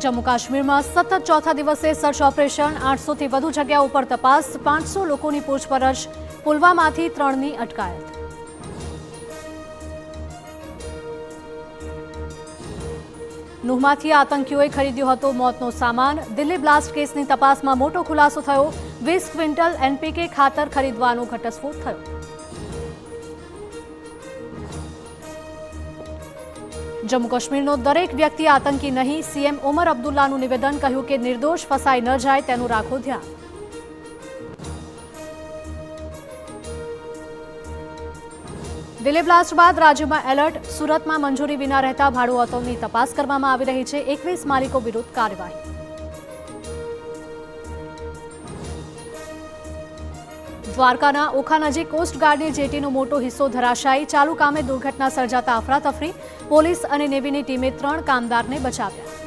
जम्मू काश्मीर में सतत चौथा दिवसे सर्च ऑपरेशन 800 થી વધુ જગ્યાઓ પર તપાસ 500 લોકોની પૂછપરછ પુલવામાથી 3ની અટકાયત। નુહમાંથી આતંકીઓએ ખરીદ્યો હતો મોતનો સામાન। દિલ્હી બ્લાસ્ટ કેસની તપાસમાં મોટો ખુલાસો થયો। 20 ક્વિન્ટલ એનપીકે ખાતર ખરીદવાનો ઘટસ્ફોટ થયો। जम्मू काश्मीरનો દરેક વ્યક્તિ આતંકી નહીં, સીએમ ઉમર અબ્દુલ્લાનું નિવેદન। કહ્યું કે નિર્દોષ ફસાઈ ન જાય તેનું રાખો ધ્યાન। દિલ્હી બ્લાસ્ટ બાદ રાજ્યમાં એલર્ટ। સુરતમાં મંજૂરી વિના રહેતા ભાડુઆતોની તપાસ કરવામાં આવી રહી છે। 21 માલિકો વિરુદ્ધ કાર્યવાહી। દ્વારકાના ઓખા નજીક કોસ્ટગાર્ડની જેટીનો મોટો હિસ્સો ધરાશાયી। ચાલુ કામે દુર્ઘટના સર્જાતા અફરાતફરી। પોલીસ અને નેવીની ટીમે 3 કામદારને બચાવ્યા।